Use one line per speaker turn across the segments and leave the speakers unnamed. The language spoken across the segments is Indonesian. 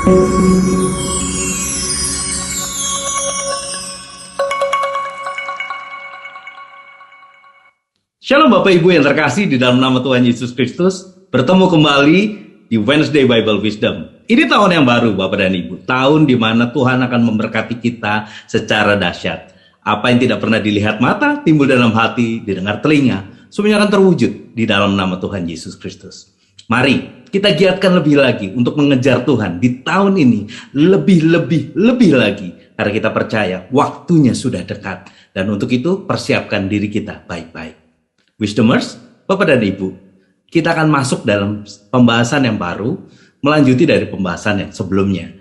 Shalom Bapak Ibu yang terkasih di dalam nama Tuhan Yesus Kristus. Bertemu kembali di Wednesday Bible Wisdom. Ini tahun yang baru Bapak dan Ibu. Tahun di mana Tuhan akan memberkati kita secara dahsyat. Apa yang tidak pernah dilihat mata, timbul dalam hati, didengar telinga, semuanya akan terwujud di dalam nama Tuhan Yesus Kristus. Mari kita giatkan lebih lagi untuk mengejar Tuhan di tahun ini. Lebih lagi. Karena kita percaya waktunya sudah dekat. Dan untuk itu persiapkan diri kita baik-baik. Wisdomers, Bapak dan Ibu, kita akan masuk dalam pembahasan yang baru, melanjuti dari pembahasan yang sebelumnya.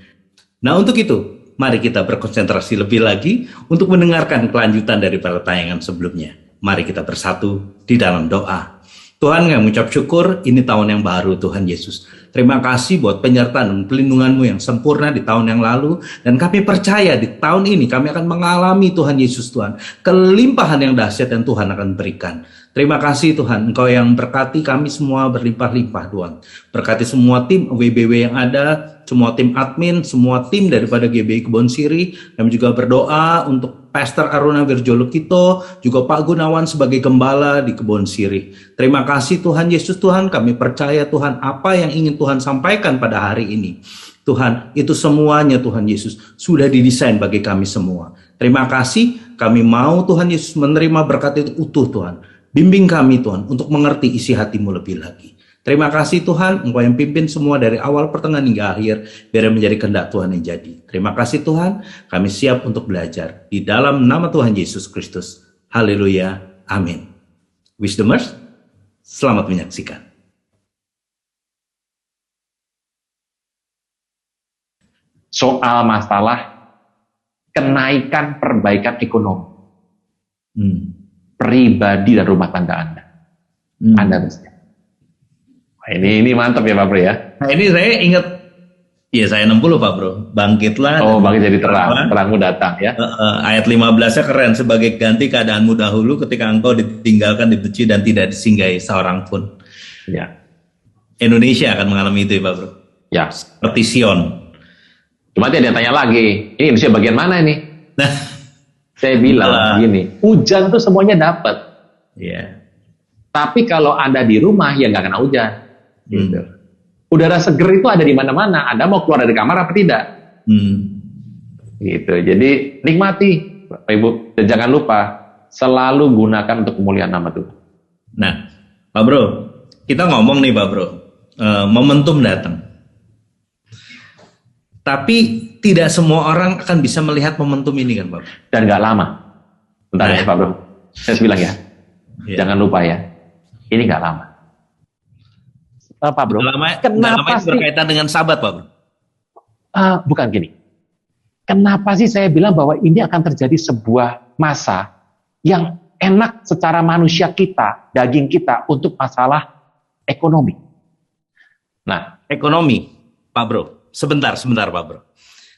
Nah, untuk itu, mari kita berkonsentrasi lebih lagi untuk mendengarkan kelanjutan daripada tayangan sebelumnya. Mari kita bersatu di dalam doa. Tuhan, kami mengucap syukur, ini tahun yang baru Tuhan Yesus. Terima kasih buat penyertaan dan pelindungan-Mu yang sempurna di tahun yang lalu. Dan kami percaya di tahun ini kami akan mengalami Tuhan Yesus Tuhan. Kelimpahan yang dahsyat yang Tuhan akan berikan. Terima kasih Tuhan, Engkau yang berkati kami semua berlimpah-limpah Tuhan. Berkati semua tim WBW yang ada, semua tim admin, semua tim daripada GBI Kebon Siri. Kami juga berdoa untuk Pastor Aruna Wirjolukito, juga Pak Gunawan sebagai gembala di Kebon Siri. Terima kasih Tuhan Yesus Tuhan, kami percaya Tuhan apa yang ingin Tuhan sampaikan pada hari ini. Tuhan, itu semuanya Tuhan Yesus sudah didesain bagi kami semua. Terima kasih, kami mau Tuhan Yesus menerima berkat itu utuh Tuhan. Bimbing kami Tuhan untuk mengerti isi hati-Mu lebih lagi. Terima kasih Tuhan, Engkau yang pimpin semua dari awal pertengahan hingga akhir, biar menjadi kehendak Tuhan yang jadi. Terima kasih Tuhan, kami siap untuk belajar. Di dalam nama Tuhan Yesus Kristus. Haleluya, amin. Wisdomers, selamat menyaksikan.
Soal masalah kenaikan perbaikan ekonomi. Pribadi dan rumah tangga Anda. Anda mesti. Ini mantap ya Pak Bro ya.
Nah ini saya ingat, ya saya 60 Pak Bro. Bangkitlah.
Oh bangkit jadi terang, terangmu datang ya.
Ayat 15-nya keren. Sebagai ganti keadaanmu dahulu ketika engkau ditinggalkan, dibenci dan tidak disinggahi seorang pun.
Ya.
Indonesia akan mengalami itu ya Pak Bro.
Ya.
Seperti Sion.
Cuma dia tanya lagi, ini Indonesia bagian mana ini?
Nah.
Saya bilang gini, hujan tuh semuanya dapat.
Iya.
Tapi kalau Anda di rumah ya nggak kena hujan. Gitu. Udara seger itu ada di mana-mana. Anda mau keluar dari kamar apa tidak? Gitu. Jadi nikmati, Bapak Ibu. Dan jangan lupa selalu gunakan untuk kemuliaan nama Tuhan.
Nah, Pak Bro, kita ngomong nih Pak Bro, momentum datang. Tapi tidak semua orang akan bisa melihat momentum ini kan Pak.
Dan nggak lama. Bentar ya Pak Bro. Saya bilang ya. Jangan lupa ya. Ini nggak lama. Pak Bro.
Kenapa sih berkaitan dengan Sabat Pak Bro?
Bukan gini. Kenapa sih saya bilang bahwa ini akan terjadi sebuah masa yang enak secara manusia kita, daging kita untuk masalah ekonomi. Nah,
ekonomi Pak Bro. Sebentar Pak Bro.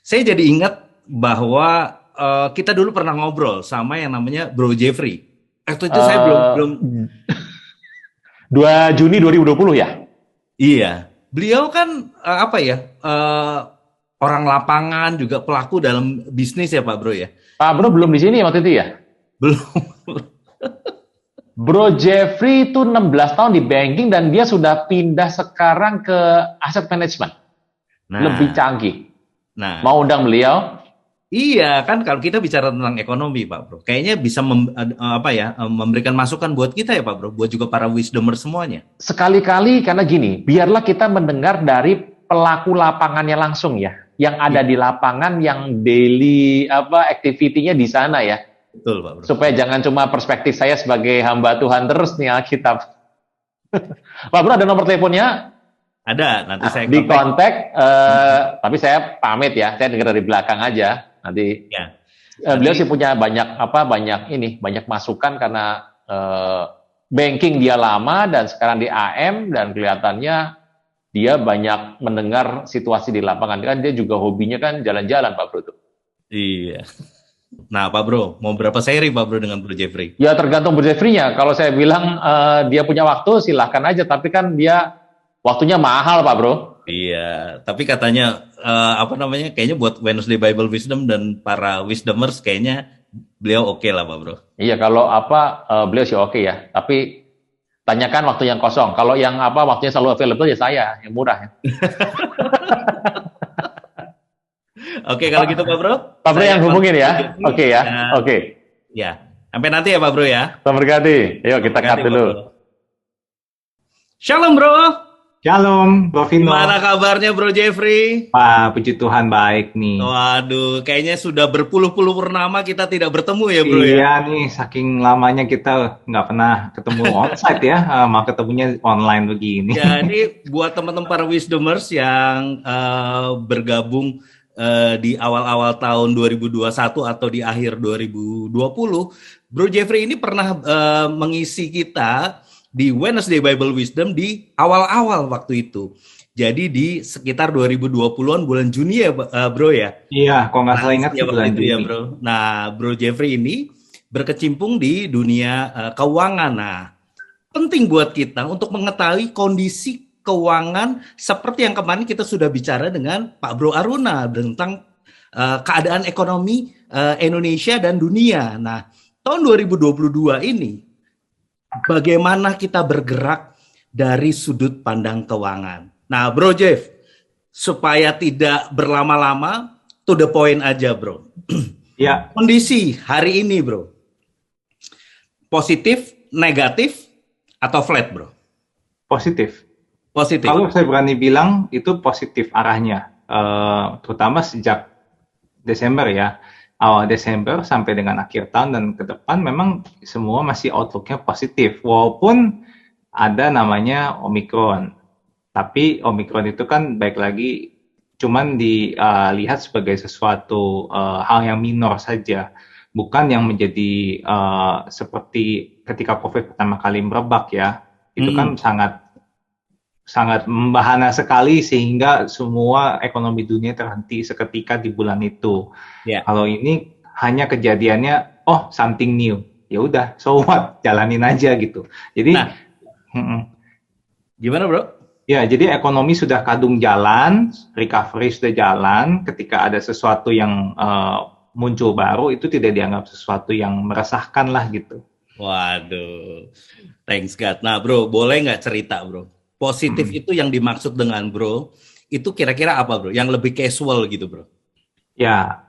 Saya jadi ingat bahwa kita dulu pernah ngobrol sama yang namanya Bro Jeffrey. Waktu itu saya belum
2 Juni 2020 ya?
Iya. Beliau kan orang lapangan, juga pelaku dalam bisnis ya Pak Bro ya?
Pak Bro belum di sini waktu itu ya?
Belum.
Bro Jeffrey itu 16 tahun di banking dan dia sudah pindah sekarang ke asset management. Lebih canggih. Nah, mau undang beliau?
Iya, kan kalau kita bicara tentang ekonomi, Pak Bro, kayaknya bisa memberikan masukan buat kita ya, Pak Bro, buat juga para wisdomer semuanya.
Sekali-kali karena gini, biarlah kita mendengar dari pelaku lapangannya langsung ya, yang ada di lapangan, yang daily activity-nya di sana ya.
Betul, Pak Bro. Supaya
jangan cuma perspektif saya sebagai hamba Tuhan terus nih Alkitab. Pak Bro ada nomor teleponnya?
Ada, nanti saya
di kontak, tapi saya pamit ya, saya dengar dari belakang aja nanti. Ya. Beliau sih punya banyak masukan karena banking dia lama dan sekarang di AM dan kelihatannya dia banyak mendengar situasi di lapangan. Kan dia juga hobinya kan jalan-jalan Pak Bro tuh.
Iya. Nah Pak Bro, mau berapa seri Pak Bro dengan Bro Jeffrey?
Ya tergantung Bro Jeffrey-nya. Kalau saya bilang dia punya waktu silahkan aja, tapi kan dia waktunya mahal Pak Bro.
Iya, tapi katanya apa namanya? Kayaknya buat Wednesday Bible Wisdom dan para wisdomers kayaknya beliau oke lah, Pak Bro.
Iya, kalau beliau sih oke ya. Tapi tanyakan waktu yang kosong. Kalau yang waktunya selalu available ya saya yang murah ya.
Oke, kalau gitu Pak Bro.
Pak Bro yang hubungin ya. Oke ya. Oke.
Ya, sampai nanti ya Pak Bro ya.
Selamat berkati. Yuk kita cut dulu.
Shalom Bro.
Shalom, Bro Vino.
Gimana kabarnya Bro Jeffrey?
Pak, puji Tuhan baik nih.
Waduh, kayaknya sudah berpuluh-puluh purnama kita tidak bertemu ya Bro ya?
Iya nih, saking lamanya kita nggak pernah ketemu onsite ya, mau ketemunya online begini.
Jadi buat teman-teman para wisdomers yang bergabung di awal-awal tahun 2021 atau di akhir 2020, Bro Jeffrey ini pernah mengisi kita di Wednesday Bible Wisdom di awal-awal waktu itu. Jadi di sekitar 2020-an bulan Juni ya Bro ya?
Iya, kalau nggak salah ingat
ya,
bulan Juni.
Ya, Bro. Nah, Bro Jeffrey ini berkecimpung di dunia keuangan. Nah, penting buat kita untuk mengetahui kondisi keuangan seperti yang kemarin kita sudah bicara dengan Pak Bro Aruna tentang keadaan ekonomi Indonesia dan dunia. Nah, tahun 2022 ini bagaimana kita bergerak dari sudut pandang keuangan. Nah, Bro Jeff, supaya tidak berlama-lama, to the point aja, Bro.
Ya.
Kondisi hari ini, Bro. Positif, negatif, atau flat, Bro?
Positif.
Positif.
Kalau saya berani bilang itu positif arahnya, terutama sejak Desember ya. Awal Desember sampai dengan akhir tahun dan ke depan memang semua masih outlook-nya positif. Walaupun ada namanya Omikron. Tapi Omikron itu kan baik lagi cuman dilihat sebagai sesuatu hal yang minor saja. Bukan yang menjadi seperti ketika COVID pertama kali merebak ya. Itu kan sangat membahana sekali sehingga semua ekonomi dunia terhenti seketika di bulan itu. Yeah. Kalau ini hanya kejadiannya, something new, ya udah, so what, jalanin aja gitu. Jadi,
gimana Bro?
Ya, jadi ekonomi sudah kadung jalan, recovery sudah jalan. Ketika ada sesuatu yang muncul baru, itu tidak dianggap sesuatu yang meresahkan lah gitu.
Waduh, thanks God. Nah Bro, boleh nggak cerita Bro? Positif itu yang dimaksud dengan Bro, itu kira-kira apa Bro? Yang lebih casual gitu Bro?
Ya,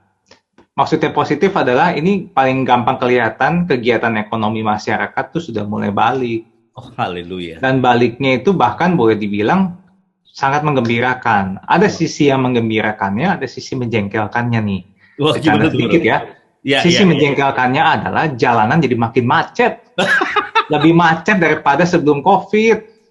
maksudnya positif adalah ini paling gampang kelihatan kegiatan ekonomi masyarakat tuh sudah mulai balik.
Oh, haleluya.
Dan baliknya itu bahkan boleh dibilang sangat menggembirakan. Ada sisi yang menggembirakannya, ada sisi menjengkelkannya nih.
Wah,
gimana sedikit ya. Sisi menjengkelkannya adalah jalanan jadi makin macet. Lebih macet daripada sebelum COVID.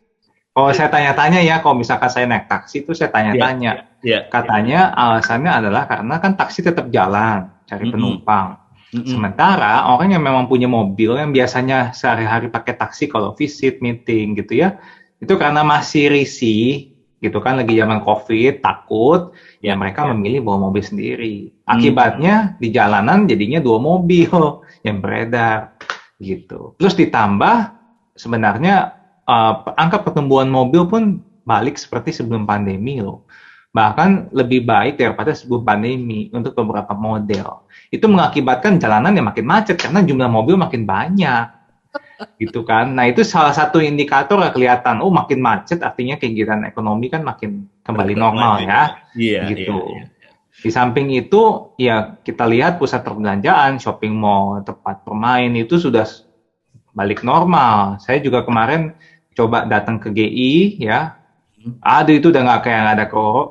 Kalau saya tanya-tanya ya, kalau misalkan saya naik taksi itu saya tanya-tanya. Katanya alasannya adalah karena kan taksi tetap jalan, cari penumpang. Sementara orang yang memang punya mobil yang biasanya sehari-hari pakai taksi kalau visit, meeting gitu ya, itu karena masih risih gitu kan, lagi zaman COVID, takut, ya mereka memilih bawa mobil sendiri. Akibatnya di jalanan jadinya 2 mobil yang beredar gitu. Terus ditambah sebenarnya angka pertumbuhan mobil pun balik seperti sebelum pandemi loh. Bahkan lebih baik daripada sebelum pandemi untuk beberapa model. Itu mengakibatkan jalanan yang makin macet karena jumlah mobil makin banyak. Gitu kan. Nah, itu salah satu indikator yang kelihatan, makin macet artinya kegiatan ekonomi kan makin kembali normal ya. Gitu. Di samping itu, ya kita lihat pusat perbelanjaan, shopping mall, tempat bermain itu sudah balik normal. Saya juga kemarin coba datang ke GI ya, aduh itu udah nggak kayak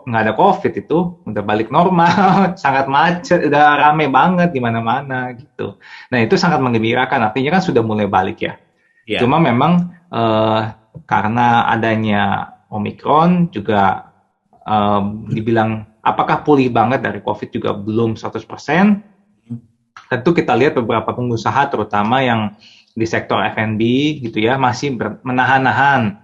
nggak ada COVID, itu udah balik normal, sangat macet, udah rame banget di mana-mana gitu. Nah itu sangat menggembirakan, artinya kan sudah mulai balik ya. Cuma memang karena adanya Omikron juga dibilang apakah pulih banget dari COVID juga belum 100%. Tentu kita lihat beberapa pengusaha terutama yang di sektor F&B gitu ya masih menahan-nahan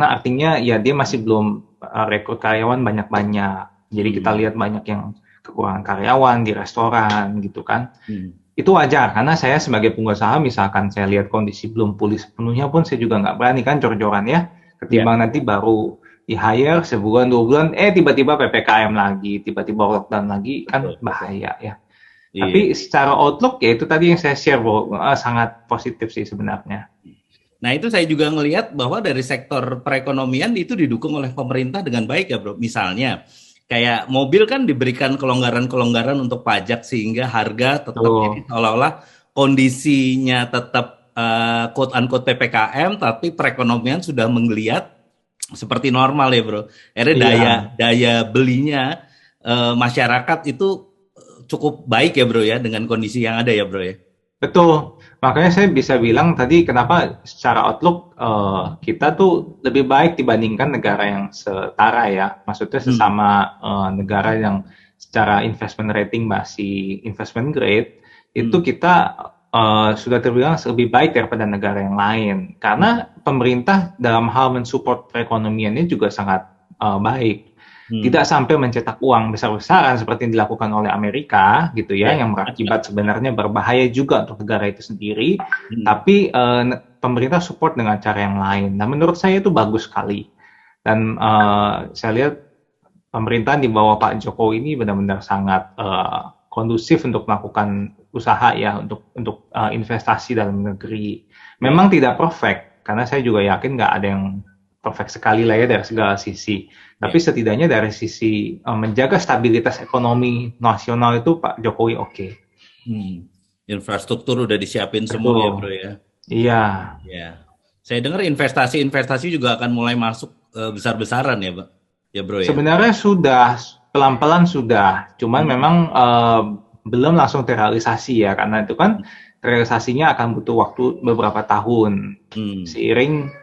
artinya ya dia masih belum rekrut karyawan banyak-banyak. Jadi kita lihat banyak yang kekurangan karyawan di restoran gitu kan. Itu wajar karena saya sebagai pengusaha misalkan saya lihat kondisi belum pulih sepenuhnya pun saya juga nggak berani kan jor-joran ya. ketimbang nanti baru di hire sebulan 2 bulan, tiba-tiba PPKM lagi, tiba-tiba lockdown lagi, kan bahaya ya. Tapi secara outlook ya itu tadi yang saya share, Bro, sangat positif sih sebenarnya.
Nah itu saya juga ngelihat bahwa dari sektor perekonomian itu didukung oleh pemerintah dengan baik ya bro. Misalnya kayak mobil kan diberikan kelonggaran-kelonggaran untuk pajak sehingga harga tetap jadi seolah-olah kondisinya tetap quote-unquote PPKM tapi perekonomian sudah menggeliat seperti normal ya bro. Akhirnya daya belinya masyarakat itu cukup baik ya bro ya dengan kondisi yang ada ya bro ya.
Betul, makanya saya bisa bilang tadi kenapa secara outlook kita tuh lebih baik dibandingkan negara yang setara ya, maksudnya sesama negara yang secara investment rating masih investment grade, itu kita sudah terbilang lebih baik daripada negara yang lain, karena pemerintah dalam hal mensupport perekonomiannya juga sangat baik. Tidak sampai mencetak uang besar-besaran seperti yang dilakukan oleh Amerika gitu ya, yang berakibat sebenarnya berbahaya juga untuk negara itu sendiri. Tapi pemerintah support dengan cara yang lain. Nah, menurut saya itu bagus sekali. Dan saya lihat pemerintahan di bawah Pak Jokowi ini benar-benar sangat kondusif untuk melakukan usaha ya, untuk investasi dalam negeri. Memang tidak perfect, karena saya juga yakin nggak ada yang perfect sekali lah ya dari segala sisi. Tapi setidaknya dari sisi menjaga stabilitas ekonomi nasional itu Pak Jokowi oke.
Infrastruktur udah disiapin semua ya bro ya.
Iya.
Ya. Saya dengar investasi juga akan mulai masuk besar-besaran ya Pak. Ya bro ya.
Sebenarnya sudah pelan-pelan sudah, cuman memang belum langsung terrealisasi ya, karena itu kan terrealisasinya akan butuh waktu beberapa tahun. Seiring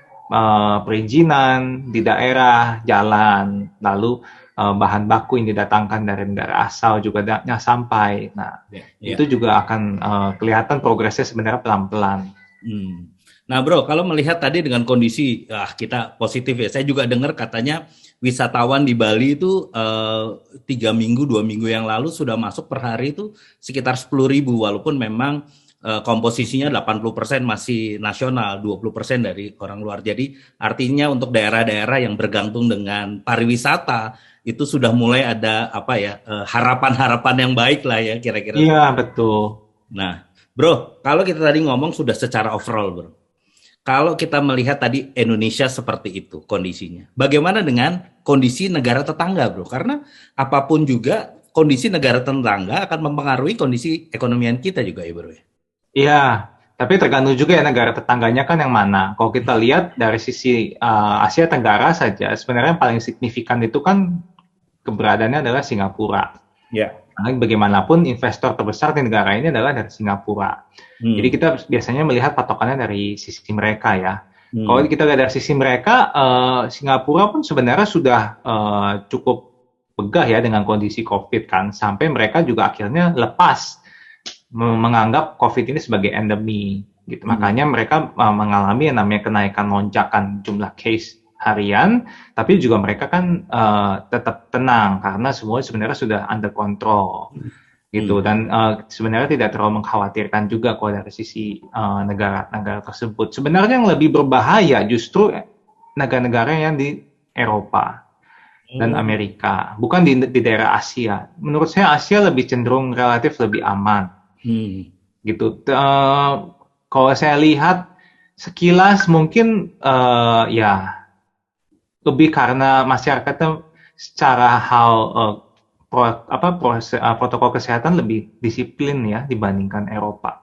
perizinan di daerah, jalan, lalu bahan baku yang didatangkan dari negara asal juga sampai. Nah, itu juga akan kelihatan progresnya sebenarnya pelan-pelan.
Nah, bro, kalau melihat tadi dengan kondisi kita positif ya, saya juga dengar katanya wisatawan di Bali itu 2 minggu yang lalu sudah masuk per hari itu sekitar 10.000, walaupun memang komposisinya 80% masih nasional, 20% dari orang luar. Jadi artinya untuk daerah-daerah yang bergantung dengan pariwisata itu sudah mulai ada harapan-harapan yang baik lah ya kira-kira.
Iya, betul.
Nah, bro, kalau kita tadi ngomong sudah secara overall, bro. Kalau kita melihat tadi Indonesia seperti itu kondisinya. Bagaimana dengan kondisi negara tetangga, bro? Karena apapun juga kondisi negara tetangga akan mempengaruhi kondisi ekonomian kita juga ya, bro.
Iya, tapi tergantung juga ya negara tetangganya kan yang mana. Kalau kita lihat dari sisi Asia Tenggara saja, sebenarnya yang paling signifikan itu kan keberadaannya adalah Singapura.
Ya.
Karena bagaimanapun investor terbesar di negara ini adalah dari Singapura. Jadi kita biasanya melihat patokannya dari sisi mereka ya. Kalau kita lihat dari sisi mereka, Singapura pun sebenarnya sudah cukup begah ya dengan kondisi COVID kan, sampai mereka juga akhirnya lepas menganggap COVID ini sebagai endemi gitu. Makanya mereka mengalami yang namanya kenaikan lonjakan jumlah case harian, tapi juga mereka kan tetap tenang karena semua sebenarnya sudah under control gitu. Dan sebenarnya tidak terlalu mengkhawatirkan juga kalau dari sisi negara-negara tersebut. Sebenarnya yang lebih berbahaya justru negara-negara yang di Eropa dan Amerika, bukan di daerah Asia. Menurut saya Asia lebih cenderung relatif lebih aman. Gitu. Kalau saya lihat sekilas mungkin ya lebih karena masyarakatnya secara hal protokol kesehatan lebih disiplin ya dibandingkan Eropa.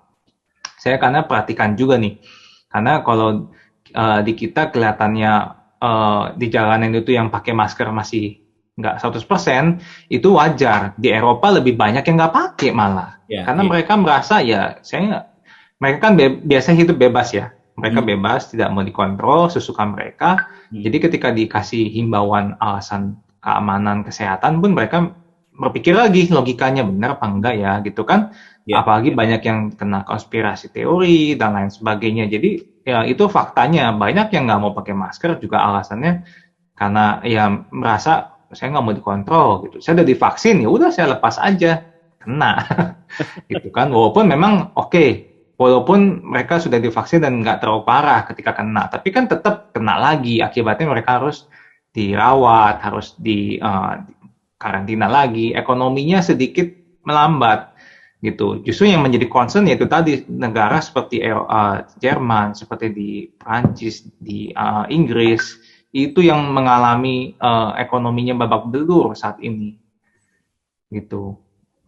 Saya karena perhatikan juga nih, karena kalau di kita kelihatannya di jalanan itu yang pakai masker masih nggak 100%, itu wajar. Di Eropa lebih banyak yang nggak pakai malah. Karena mereka merasa mereka kan biasa hidup bebas ya. Mereka bebas, tidak mau dikontrol, sesuka mereka. Jadi ketika dikasih himbauan alasan keamanan kesehatan pun mereka berpikir lagi logikanya benar apa enggak ya gitu kan. Apalagi banyak yang kena konspirasi teori dan lain sebagainya. Jadi ya itu faktanya, banyak yang nggak mau pakai masker juga alasannya karena ya merasa saya nggak mau dikontrol gitu. Saya udah divaksin, ya udah saya lepas aja, kena gitu kan. Walaupun memang oke, walaupun mereka sudah divaksin dan nggak terlalu parah ketika kena, tapi kan tetap kena lagi. Akibatnya mereka harus dirawat, harus di karantina lagi. Ekonominya sedikit melambat gitu. Justru yang menjadi concern yaitu tadi negara seperti Jerman, seperti di Prancis, di Inggris itu yang mengalami ekonominya babak belur saat ini gitu.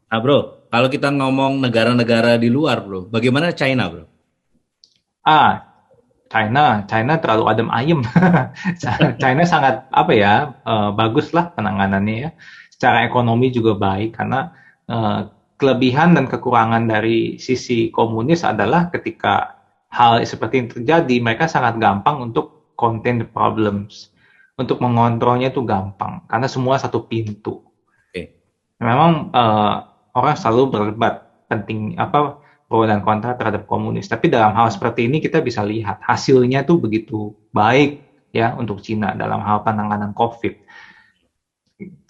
Nah bro, kalau kita ngomong negara-negara di luar bro, bagaimana China bro?
China terlalu adem ayem. China sangat bagus lah penanganannya ya. Secara ekonomi juga baik karena kelebihan dan kekurangan dari sisi komunis adalah ketika hal seperti ini terjadi, mereka sangat gampang untuk contain the problems, untuk mengontrolnya itu gampang karena semua satu pintu. Memang orang selalu berdebat penting pro dan kontra terhadap komunis. Tapi dalam hal seperti ini kita bisa lihat hasilnya tuh begitu baik ya untuk Cina dalam hal penanganan COVID.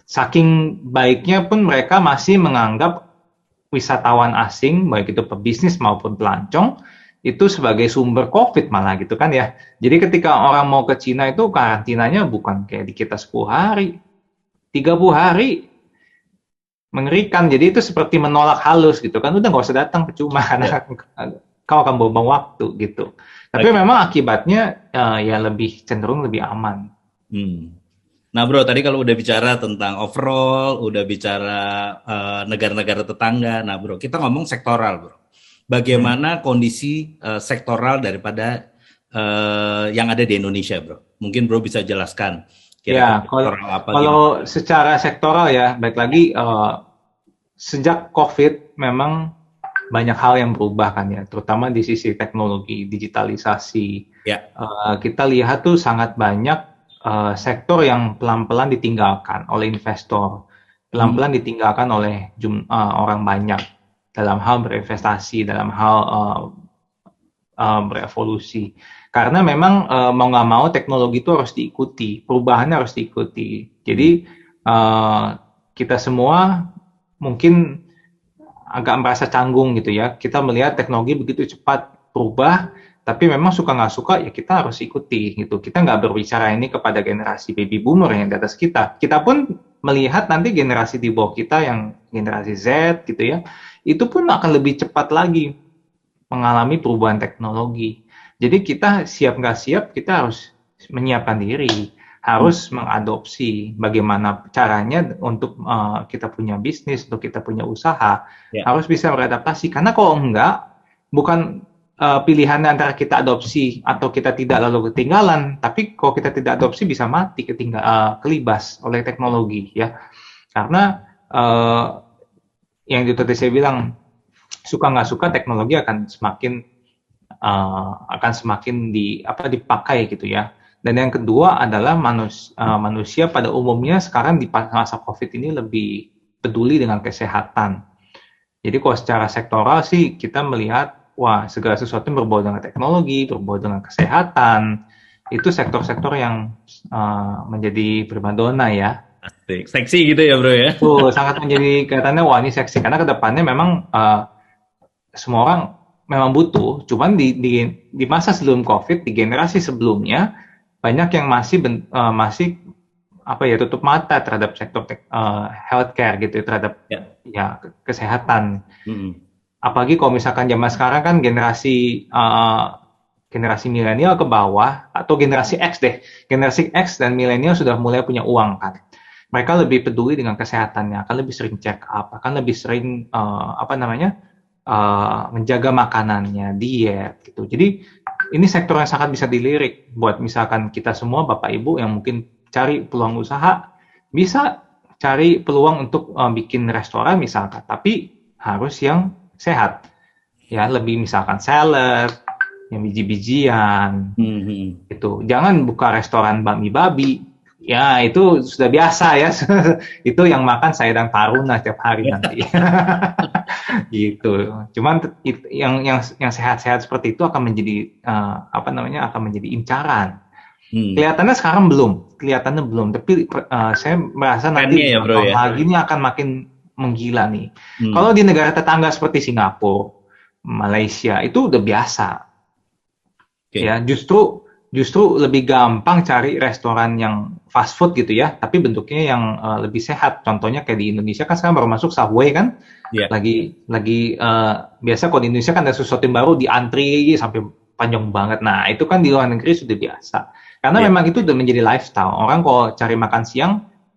Saking baiknya pun mereka masih menganggap wisatawan asing, baik itu pebisnis maupun pelancong, itu sebagai sumber COVID malah gitu kan ya. Jadi ketika orang mau ke Cina itu karantinanya bukan kayak di kita 10 hari, 30 hari. Mengerikan, jadi itu seperti menolak halus gitu kan, udah nggak usah datang percuma karena kau akan buang waktu gitu. Tapi memang akibatnya ya lebih cenderung lebih aman.
Nah bro, tadi kalau udah bicara tentang overall, udah bicara negara-negara tetangga, nah bro kita ngomong sektoral bro. Bagaimana kondisi sektoral daripada yang ada di Indonesia bro? Mungkin bro bisa jelaskan.
Ya, kalau secara sektoral ya, baik lagi sejak COVID memang banyak hal yang berubah kan ya, terutama di sisi teknologi, digitalisasi.
Ya.
Kita lihat tuh sangat banyak sektor yang pelan-pelan ditinggalkan oleh investor, pelan-pelan ditinggalkan oleh orang banyak dalam hal berinvestasi, dalam hal berevolusi. Karena memang mau nggak mau teknologi itu harus diikuti, perubahannya harus diikuti. Jadi kita semua mungkin agak merasa canggung gitu ya. Kita melihat teknologi begitu cepat berubah, tapi memang suka nggak suka ya kita harus ikuti gitu. Kita nggak berbicara ini kepada generasi baby boomer yang di atas kita. Kita pun melihat nanti generasi di bawah kita yang generasi Z gitu ya, itu pun akan lebih cepat lagi mengalami perubahan teknologi. Jadi kita siap nggak siap, kita harus menyiapkan diri, harus mengadopsi bagaimana caranya untuk kita punya bisnis, untuk kita punya usaha, harus bisa beradaptasi. Karena kalau enggak, bukan pilihannya antara kita adopsi atau kita tidak lalu ketinggalan, tapi kalau kita tidak adopsi bisa mati kelibas oleh teknologi ya. Karena yang tadi saya bilang, suka nggak suka teknologi akan semakin dipakai gitu ya. Dan yang kedua adalah manusia pada umumnya sekarang di masa COVID ini lebih peduli dengan kesehatan. Jadi kalau secara sektoral sih kita melihat segala sesuatu yang berbau dengan teknologi, berbau dengan kesehatan, itu sektor-sektor yang menjadi primadona ya.
Asik. Seksi gitu ya bro ya.
Sangat menjadi kelihatannya ini seksi karena kedepannya memang semua orang memang butuh, cuman di masa sebelum COVID, di generasi sebelumnya banyak yang masih tutup mata terhadap sektor healthcare gitu, terhadap kesehatan. Apalagi kalau misalkan zaman sekarang kan generasi milenial ke bawah atau generasi X dan milenial sudah mulai punya uang kan. Mereka lebih peduli dengan kesehatannya, akan lebih sering check up, akan lebih sering menjaga makanannya, diet gitu. Jadi ini sektor yang sangat bisa dilirik buat misalkan kita semua Bapak Ibu yang mungkin cari peluang usaha, bisa cari peluang untuk bikin restoran misalkan, tapi harus yang sehat. Ya, lebih misalkan salad, yang biji-bijian. Itu. Jangan buka restoran bakmi babi. Ya, itu sudah biasa ya. Itu yang makan saya dan Taruna tiap hari nanti. Gitu. Cuman yang sehat-sehat seperti itu akan menjadi akan menjadi incaran. Kelihatannya sekarang belum, tapi saya merasa nanti lagi ini akan makin menggila nih. Kalau di negara tetangga seperti Singapura, Malaysia itu udah biasa.
Okay.
Ya, justru lebih gampang cari restoran yang fast food gitu ya, tapi bentuknya yang lebih sehat. Contohnya kayak di Indonesia kan sekarang baru masuk Subway kan, lagi biasa kalau di Indonesia kan ada sesuatu yang baru diantri sampai panjang banget. Nah itu kan di luar negeri sudah biasa, karena memang itu udah menjadi lifestyle. Orang kalau cari makan siang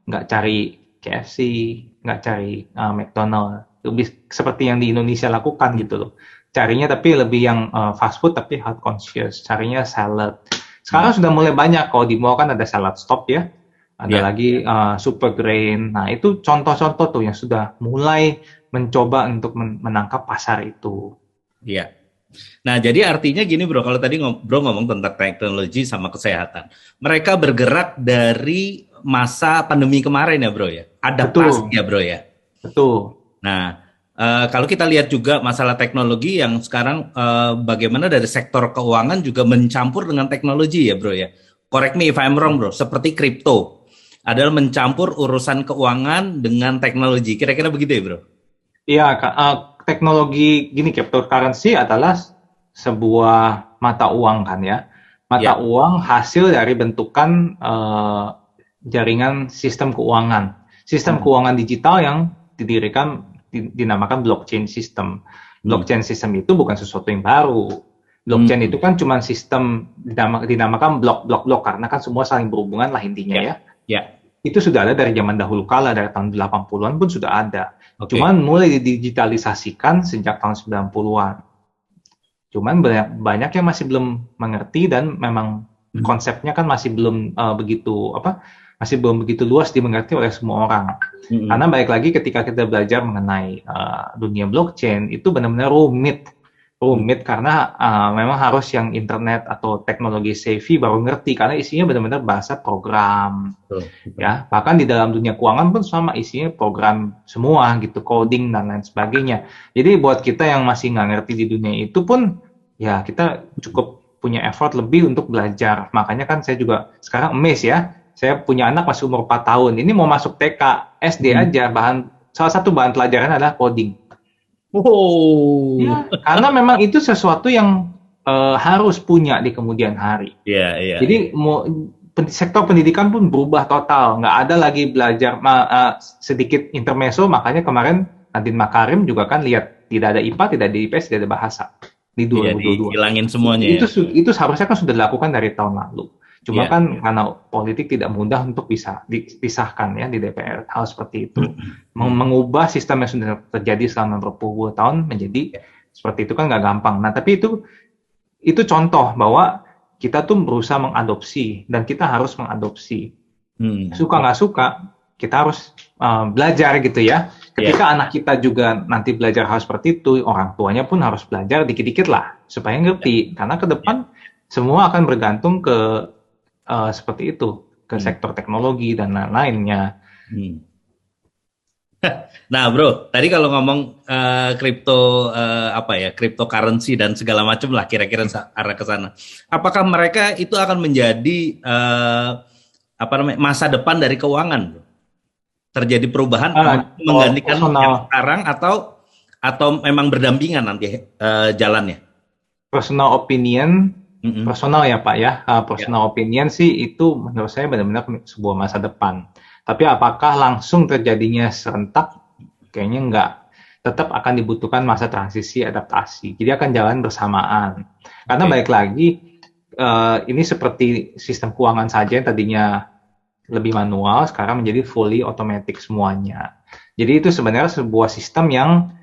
nggak cari KFC, nggak cari McDonald, lebih seperti yang di Indonesia lakukan gitu loh. Carinya tapi lebih yang fast food tapi health conscious, carinya salad. Sekarang sudah mulai banyak, kalau di mall kan ada salad stop ya, ada lagi super grain. Nah itu contoh-contoh tuh yang sudah mulai mencoba untuk menangkap pasar itu.
Iya. Nah jadi artinya gini bro, kalau tadi bro ngomong tentang teknologi sama kesehatan, mereka bergerak dari masa pandemi kemarin ya bro ya, adaptasi ya bro ya.
Betul.
Nah kalau kita lihat juga masalah teknologi yang sekarang bagaimana dari sektor keuangan juga mencampur dengan teknologi ya bro ya. Correct me if I'm wrong bro, seperti kripto adalah mencampur urusan keuangan dengan teknologi. Kira-kira begitu ya bro?
Iya, teknologi gini, cryptocurrency adalah sebuah mata uang kan ya. Mata uang hasil dari bentukan jaringan sistem keuangan. Sistem keuangan digital yang dinamakan blockchain system. Blockchain system itu bukan sesuatu yang baru. Blockchain itu kan cuma sistem dinamakan blok karena kan semua saling berhubungan lah intinya ya. Itu sudah ada dari zaman dahulu kala, dari tahun 80-an pun sudah ada. Cuman mulai didigitalisasikan sejak tahun 90-an. Cuman banyak yang masih belum mengerti dan memang konsepnya kan masih belum masih belum begitu luas dimengerti oleh semua orang. Karena balik lagi ketika kita belajar mengenai dunia blockchain itu benar-benar rumit karena memang harus yang internet atau teknologi savvy baru ngerti, karena isinya benar-benar bahasa program. Ya, bahkan di dalam dunia keuangan pun sama, isinya program semua gitu, coding dan lain sebagainya. Jadi buat kita yang masih nggak ngerti di dunia itu pun ya kita cukup punya effort lebih untuk belajar. Makanya kan saya juga sekarang amazed ya. Saya punya anak masih umur 4 tahun. Ini mau masuk TK, SD aja, salah satu bahan pelajaran adalah coding. Ya, karena memang itu sesuatu yang harus punya di kemudian hari. Jadi sektor pendidikan pun berubah total. Nggak ada lagi belajar sedikit intermezzo. Makanya kemarin Nadine Makarim juga kan lihat tidak ada IPA, tidak ada IPS, tidak ada bahasa di 2022.
Hilangin semuanya.
Itu seharusnya kan sudah dilakukan dari tahun lalu. Cuma kan karena politik tidak mudah untuk bisa dipisahkan ya di DPR, hal seperti itu. Mengubah sistem yang sudah terjadi selama berpuluh tahun menjadi seperti itu kan nggak gampang. Nah tapi itu contoh bahwa kita tuh berusaha mengadopsi dan kita harus mengadopsi. Suka nggak suka kita harus belajar gitu ya. Ketika anak kita juga nanti belajar hal seperti itu, orang tuanya pun harus belajar dikit-dikit lah supaya ngerti. Karena ke depan semua akan bergantung ke seperti itu, ke sektor teknologi dan lain-lainnya.
Nah, bro, tadi kalau ngomong cryptocurrency dan segala macam lah, kira-kira arah ke sana. Apakah mereka itu akan menjadi masa depan dari keuangan, bro? Terjadi perubahan menggantikan yang sekarang atau memang berdampingan nanti jalannya?
Personal opinion. Personal ya Pak ya, personal opinion sih itu menurut saya benar-benar sebuah masa depan. Tapi apakah langsung terjadinya serentak? Kayaknya enggak. Tetap akan dibutuhkan masa transisi adaptasi. Jadi akan jalan bersamaan. Karena balik lagi, ini seperti sistem keuangan saja yang tadinya lebih manual, sekarang menjadi fully automatic semuanya. Jadi itu sebenarnya sebuah sistem yang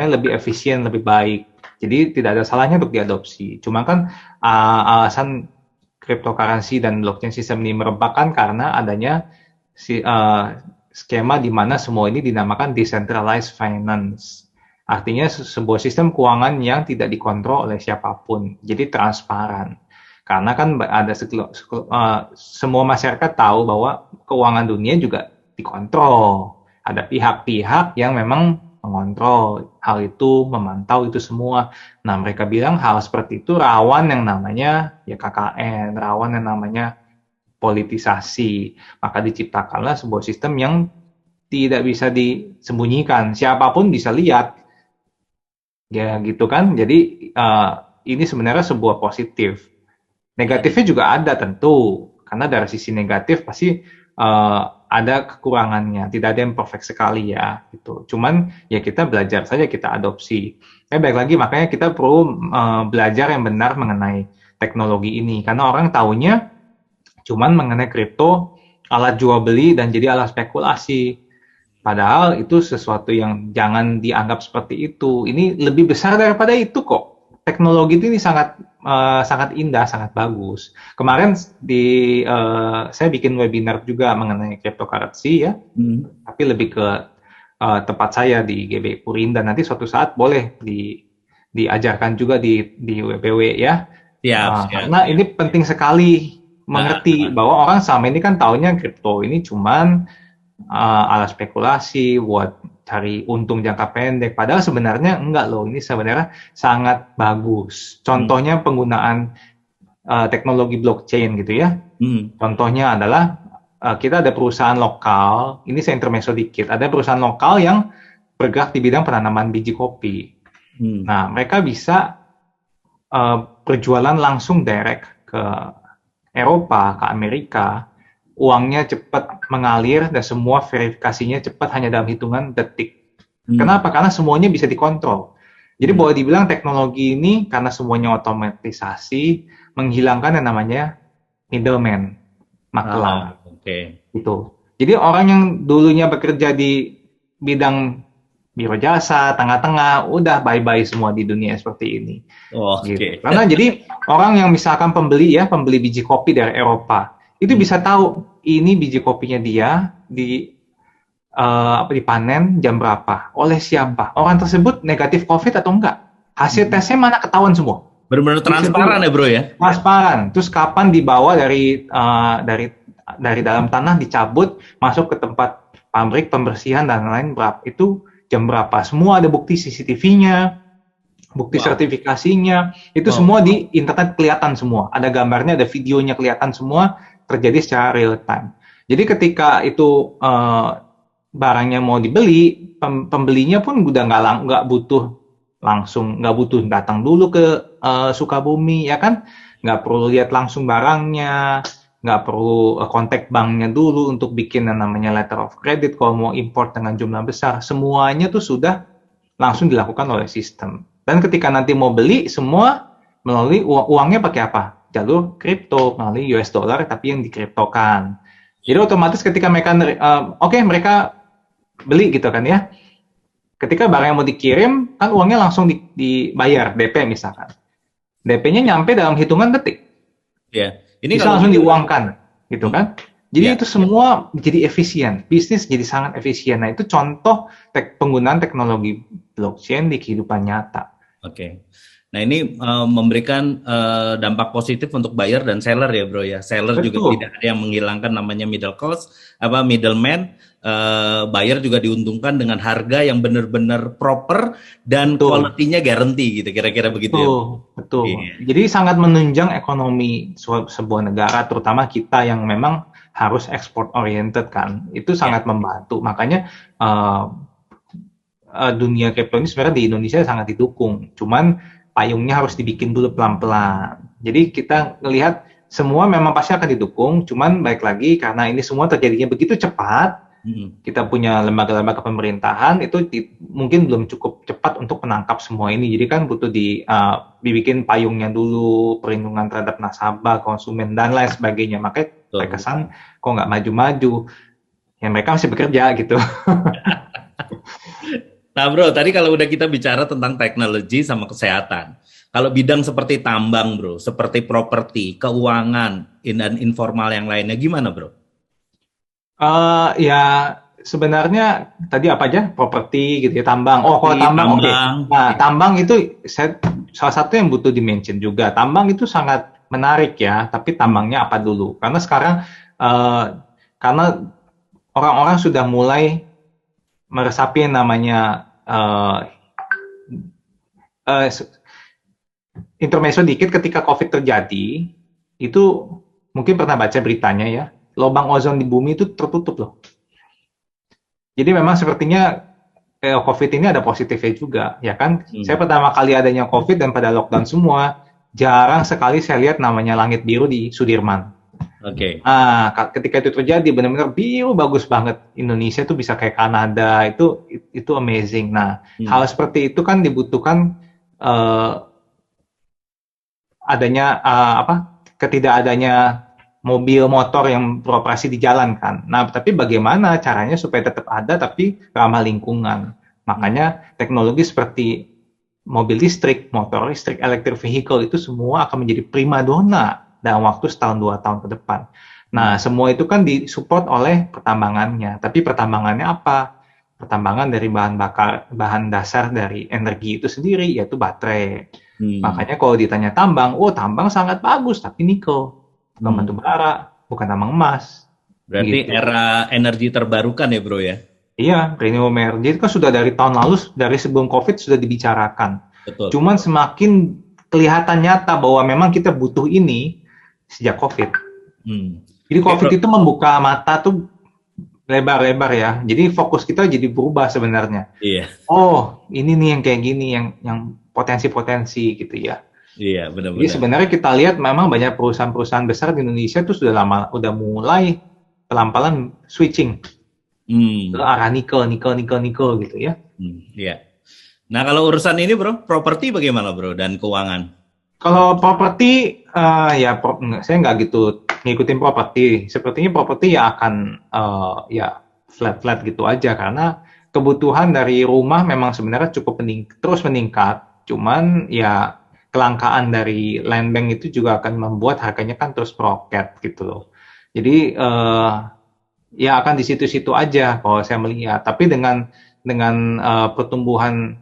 lebih efisien, lebih baik. Jadi tidak ada salahnya untuk diadopsi. Cuma kan alasan cryptocurrency dan blockchain system ini merebakkan karena adanya skema di mana semua ini dinamakan decentralized finance. Artinya sebuah sistem keuangan yang tidak dikontrol oleh siapapun. Jadi transparan. Karena kan ada semua masyarakat tahu bahwa keuangan dunia juga dikontrol. Ada pihak-pihak yang memang mengontrol hal itu, memantau itu semua. Nah, mereka bilang hal seperti itu rawan yang namanya ya KKN, rawan yang namanya politisasi. Maka diciptakanlah sebuah sistem yang tidak bisa disembunyikan. Siapapun bisa lihat Ya gitu kan. Jadi ini sebenarnya sebuah positif. Negatifnya juga ada tentu, karena dari sisi negatif pasti ada kekurangannya. Tidak ada yang perfect sekali ya, gitu. Cuman ya kita belajar saja, kita adopsi. Baik lagi makanya kita perlu belajar yang benar mengenai teknologi ini, karena orang taunya cuman mengenai kripto, alat jual beli dan jadi alat spekulasi. Padahal itu sesuatu yang jangan dianggap seperti itu. Ini lebih besar daripada itu kok. Teknologi ini sangat sangat indah, sangat bagus. Kemarin saya bikin webinar juga mengenai cryptocurrency ya, tapi lebih ke tempat saya di GB Purinda. Nanti suatu saat boleh diajarkan juga di WPW ya.
Siap.
Karena ini penting sekali mengerti bahwa orang selama ini kan taunya kripto ini cuman alat spekulasi buat cari untung jangka pendek. Padahal sebenarnya enggak loh, ini sebenarnya sangat bagus. Contohnya penggunaan teknologi blockchain gitu ya. Contohnya adalah kita ada perusahaan lokal, ini saya intermezzo dikit, ada perusahaan lokal yang bergerak di bidang penanaman biji kopi. Nah, mereka bisa berjualan langsung direct ke Eropa, ke Amerika. Uangnya cepat mengalir dan semua verifikasinya cepat hanya dalam hitungan detik. Kenapa? Karena semuanya bisa dikontrol. Jadi boleh dibilang teknologi ini karena semuanya otomatisasi menghilangkan yang namanya middleman, maklar. Gitu. Jadi orang yang dulunya bekerja di bidang biro jasa, tengah-tengah, udah bye-bye semua di dunia seperti ini. Gitu. Karena jadi orang yang misalkan pembeli biji kopi dari Eropa, itu bisa tahu ini biji kopinya dia dipanen jam berapa, oleh siapa, orang tersebut negatif COVID atau enggak, hasil tesnya mana ketahuan semua.
Benar-benar transparan ya bro ya.
Transparan. Terus kapan dibawa dari dalam tanah dicabut masuk ke tempat pabrik pembersihan dan lain-lain berapa itu jam berapa, semua ada bukti CCTV-nya, bukti sertifikasinya, itu semua di internet kelihatan semua, ada gambarnya, ada videonya kelihatan semua. Terjadi secara real time. Jadi ketika itu barangnya mau dibeli, pembelinya pun udah nggak butuh datang dulu ke Sukabumi, ya kan? Nggak perlu lihat langsung barangnya, nggak perlu kontak banknya dulu untuk bikin yang namanya letter of credit kalau mau import dengan jumlah besar. Semuanya tuh sudah langsung dilakukan oleh sistem. Dan ketika nanti mau beli, semua melalui uangnya pakai apa? Jalur kripto melalui US dollar tapi yang dikriptokan. Jadi otomatis ketika mereka mereka beli gitu kan ya. Ketika barang yang mau dikirim kan uangnya langsung dibayar DP misalkan. DP-nya nyampe dalam hitungan detik.
Ya,
ini bisa langsung diuangkan gitu kan. Jadi itu semua jadi efisien. Bisnis jadi sangat efisien. Nah, itu contoh penggunaan teknologi blockchain di kehidupan nyata.
Nah ini memberikan dampak positif untuk buyer dan seller ya bro ya. Seller juga tidak ada yang menghilangkan namanya middleman. Buyer juga diuntungkan dengan harga yang benar-benar proper dan quality-nya guarantee gitu. Kira-kira begitu ya.
Betul. Jadi sangat menunjang ekonomi sebuah negara, terutama kita yang memang harus export oriented kan. Itu sangat membantu. Makanya dunia kripto ini sebenarnya di Indonesia sangat didukung. Cuman payungnya harus dibikin dulu pelan-pelan. Jadi kita melihat semua memang pasti akan didukung, cuman baik lagi karena ini semua terjadinya begitu cepat, kita punya lembaga-lembaga pemerintahan itu mungkin belum cukup cepat untuk menangkap semua ini. Jadi kan butuh dibikin payungnya dulu, perlindungan terhadap nasabah, konsumen dan lain sebagainya. Makanya terkesan kok nggak maju-maju. Ya mereka masih bekerja gitu.
Nah bro, tadi kalau udah kita bicara tentang teknologi sama kesehatan, kalau bidang seperti tambang bro, seperti properti, keuangan, dan informal yang lainnya gimana bro?
Ya sebenarnya tadi apa aja, properti gitu ya, tambang. Kalau tambang. Nah tambang itu salah satu yang butuh dimention juga. Tambang itu sangat menarik ya, tapi tambangnya apa dulu? Karena sekarang karena orang-orang sudah mulai meresapi yang namanya intermezzo dikit, ketika COVID terjadi, itu mungkin pernah baca beritanya ya, lubang ozon di bumi itu tertutup loh. Jadi memang sepertinya COVID ini ada positifnya juga, ya kan? Saya pertama kali adanya COVID dan pada lockdown semua, jarang sekali saya lihat namanya langit biru di Sudirman.
Oke.
Nah, ketika itu terjadi, benar-benar biru bagus banget. Indonesia tuh bisa kayak Kanada, itu amazing. Nah, hal seperti itu kan dibutuhkan adanya ketidakadanya mobil motor yang beroperasi di jalan kan. Nah, tapi bagaimana caranya supaya tetap ada tapi ramah lingkungan? Makanya teknologi seperti mobil listrik, motor listrik, electric vehicle itu semua akan menjadi primadona dalam waktu 1-2 tahun ke depan. Nah, semua itu kan disupport oleh pertambangannya. Tapi pertambangannya apa? Pertambangan dari bahan dasar dari energi itu sendiri, yaitu baterai. Makanya kalau ditanya tambang, tambang sangat bagus, tapi nikel. Bukan batu bara, bukan tambang emas.
Berarti gitu. Era energi terbarukan ya bro ya?
Iya, renewable energy itu kan sudah dari tahun lalu, dari sebelum COVID sudah dibicarakan.
Betul.
Cuman semakin kelihatan nyata bahwa memang kita butuh ini sejak COVID. Jadi COVID itu membuka mata tuh lebar-lebar ya. Jadi fokus kita jadi berubah sebenarnya.
Iya.
Oh, ini nih yang kayak gini, yang potensi-potensi gitu ya.
Iya, benar-benar.
Jadi sebenarnya kita lihat memang banyak perusahaan-perusahaan besar di Indonesia itu udah mulai pelan-pelan switching ke arah nikel gitu ya.
Iya. Nah kalau urusan ini bro, properti bagaimana bro dan keuangan?
Kalau properti saya nggak gitu ngikutin properti. Sepertinya properti ya akan flat gitu aja karena kebutuhan dari rumah memang sebenarnya cukup terus meningkat. Cuman ya kelangkaan dari land bank itu juga akan membuat harganya kan terus meroket gitu loh. Jadi ya akan di situ-situ aja kalau saya melihat. Tapi dengan pertumbuhan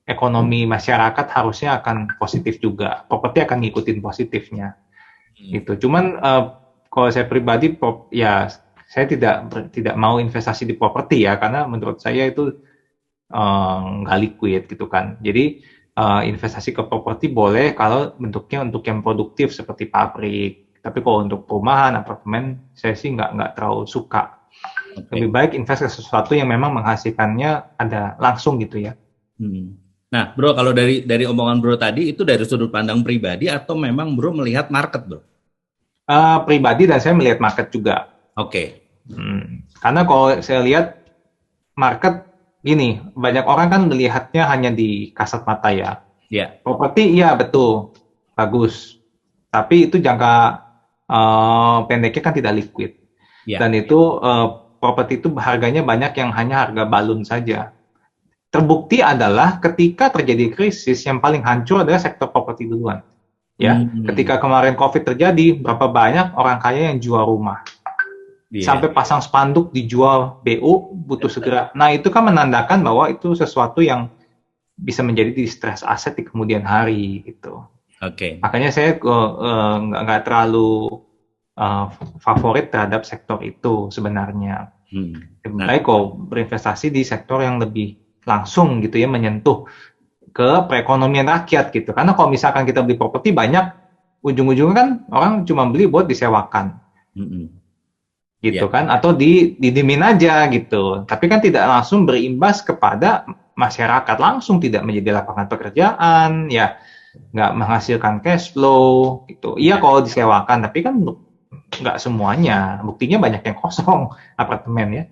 ekonomi masyarakat harusnya akan positif juga. Properti akan ngikutin positifnya. Gitu. Cuman kalau saya pribadi saya tidak mau investasi di properti ya karena menurut saya itu nggak liquid gitu kan. Jadi investasi ke properti boleh kalau bentuknya untuk yang produktif seperti pabrik. Tapi kalau untuk perumahan, apartemen, saya sih nggak terlalu suka. Lebih baik invest ke sesuatu yang memang menghasilkannya ada langsung gitu ya.
Nah, bro, kalau dari omongan bro tadi itu dari sudut pandang pribadi atau memang bro melihat market, bro?
Pribadi dan saya melihat market juga.
Oke.
Karena kalau saya lihat market gini, banyak orang kan melihatnya hanya di kasat mata ya.
Yeah.
Properti iya betul, bagus. Tapi itu jangka pendeknya kan tidak liquid. Yeah. Dan itu properti itu harganya banyak yang hanya harga balun saja. Terbukti adalah ketika terjadi krisis yang paling hancur adalah sektor properti duluan. Ya, ketika kemarin COVID terjadi, berapa banyak orang kaya yang jual rumah. Sampai pasang spanduk dijual BU butuh segera. Nah, itu kan menandakan bahwa itu sesuatu yang bisa menjadi distress aset di kemudian hari gitu.
Oke.
Makanya saya nggak terlalu favorit terhadap sektor itu sebenarnya. Lebih baik kok berinvestasi di sektor yang lebih langsung gitu ya, menyentuh ke perekonomian rakyat gitu. Karena kalau misalkan kita beli properti banyak, ujung-ujungnya kan orang cuma beli buat disewakan. Gitu kan, atau didimin aja gitu. Tapi kan tidak langsung berimbas kepada masyarakat, langsung tidak menjadi lapangan pekerjaan, ya nggak menghasilkan cash flow gitu. Iya kalau disewakan, tapi kan nggak semuanya. Buktinya banyak yang kosong apartemen ya.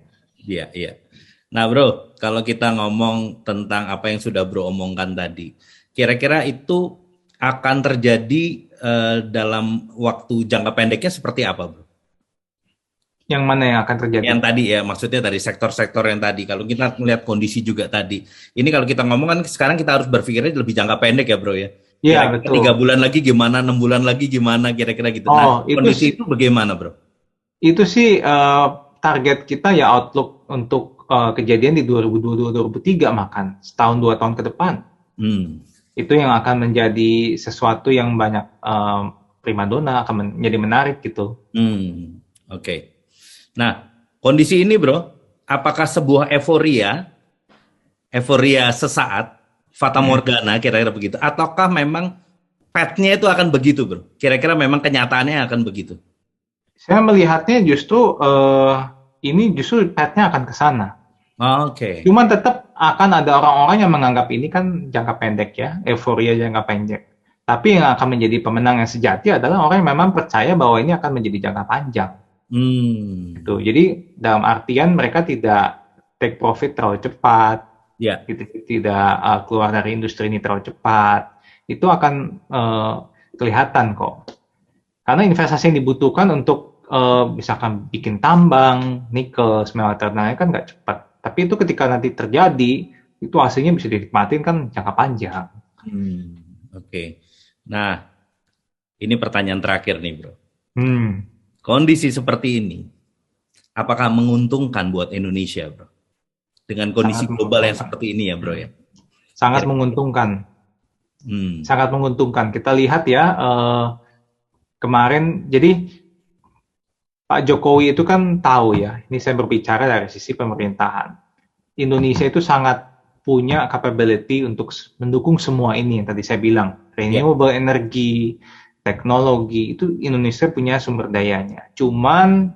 Iya. Nah bro, kalau kita ngomong tentang apa yang sudah bro omongkan tadi, kira-kira itu akan terjadi dalam waktu jangka pendeknya seperti apa bro?
Yang mana yang akan terjadi?
Yang tadi ya, maksudnya dari sektor-sektor yang tadi. Kalau kita melihat kondisi juga tadi. Ini kalau kita ngomong kan sekarang kita harus berpikirnya lebih jangka pendek ya bro ya?
Iya betul.
3 bulan lagi gimana, 6 bulan lagi gimana, kira-kira gitu. Nah, kondisi itu bagaimana bro?
Itu sih target kita ya outlook untuk kejadian di 2022-2023 makan setahun 2 tahun ke depan. Itu yang akan menjadi sesuatu yang banyak primadona akan menjadi menarik gitu.
Oke. Nah kondisi ini bro, apakah sebuah euforia sesaat, fata morgana kira-kira begitu, ataukah memang path-nya itu akan begitu bro? Kira-kira memang kenyataannya akan begitu?
Saya melihatnya justru ini justru path-nya akan ke sana.
Oke.
Cuman tetap akan ada orang-orang yang menganggap ini kan jangka pendek ya, euforia jangka pendek. Tapi yang akan menjadi pemenang yang sejati adalah orang yang memang percaya bahwa ini akan menjadi jangka panjang. Gitu. Jadi dalam artian mereka tidak take profit terlalu cepat, gitu, tidak keluar dari industri ini terlalu cepat. Itu akan kelihatan kok. Karena investasi yang dibutuhkan untuk misalkan bikin tambang, nikel, smelter, nah kan nggak cepat. Tapi itu ketika nanti terjadi, itu hasilnya bisa dinikmatin kan jangka panjang.
Oke. Nah, ini pertanyaan terakhir nih, Bro.
Kondisi
seperti ini, apakah menguntungkan buat Indonesia, Bro? Dengan kondisi global yang seperti ini ya, Bro ya?
Sangat menguntungkan. Sangat menguntungkan. Kita lihat ya, kemarin, jadi Pak Jokowi itu kan tahu ya, ini saya berbicara dari sisi pemerintahan. Indonesia itu sangat punya capability untuk mendukung semua ini yang tadi saya bilang. Renewable energy, teknologi, itu Indonesia punya sumber dayanya. Cuman